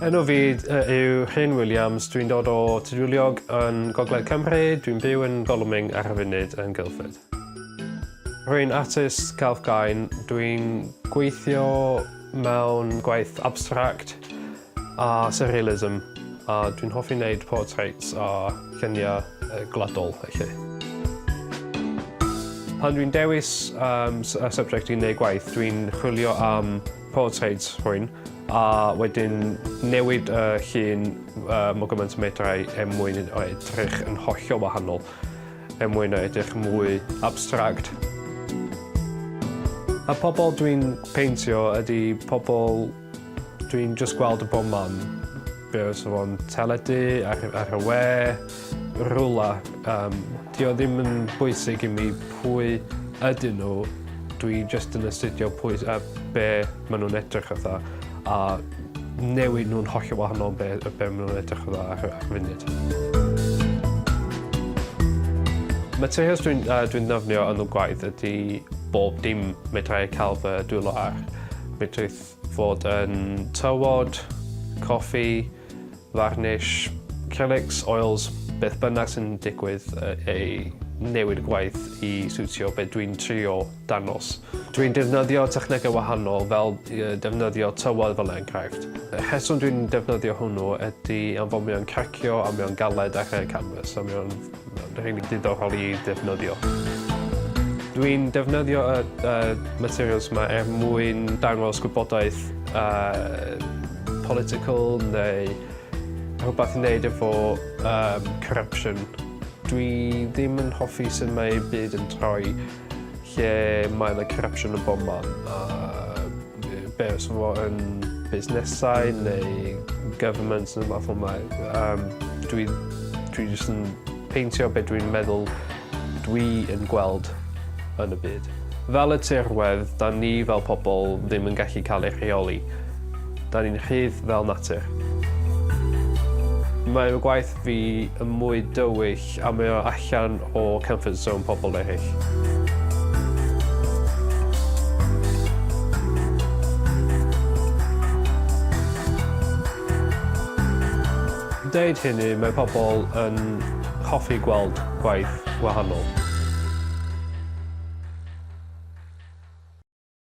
Enw fi yw Rhŷn Williams, dwi'n dod o Tudwiliog yn Gogledd Cymru, dwi'n byw yn Golwming ar y funud yn Guildford. Rwy'n artist Celf, dwi'n gweithio mewn gwaith abstract a surrealism, a dwi'n hoffi wneud portraits a lluniau gwladol. Pan dwi'n dewis y subject i wneud gwaith, dwi'n chwilio am portraits rhywun, a wedyn newid y llun o gymaint o medrau mwyn o edrych yn hollol wahanol, mwyn o edrych mwy abstract. Y pobl dwi'n peintio ydy pobl dwi'n just gweld y bob man. Beth o'n teledu, ar y we, rwla. Dio ddim yn bwysig i mi pwy ydyn nhw. Dwi just yn astudio be maen nhw'n edrych atho a newid nhw'n hollol wahanol be maen nhw'n edrych atho ar y funud. Materials dwi'n ddefnyddio yn y gwaith ydy bob dim medrai cael fy dwylo ar. Medrai fod yn tywod, coffi, varnish, acrylics, oils, beth bynnag sy'n digwydd ei newid y gwaith i siwtio be dwi'n trio dangos. Dwi'n defnyddio technegau wahanol fel defnyddio tywod fel enghraifft. Y rheswm dwi'n defnyddio hwnnw ydy am fod mewn cracio a mewn galed ar y canvas, a mewn rili diddorol i defnyddio. Dwi'n defnyddio y materials yma mwyn dangos gwybodaeth political neu rhywbeth i wneud efo corruption. Dwi ddim yn hoffi sut mae byd yn troi lle mae corruption yn bob man. Beth yn busnesau neu governments yn fath o mae. Dwi jyst yn peintio beth dwi'n meddwl dwi yn gweld yn y byd. Fel y tirwedd, da ni fel pobl ddim yn gallu cael ei rheoli. Da ni'n rhydd fel natur. Mae'r gwaith fi yn mwy dywyll a mae o allan o comfort zone pobl eraill. Deud hynny, mae pobl yn hoffi gweld gwaith wahanol.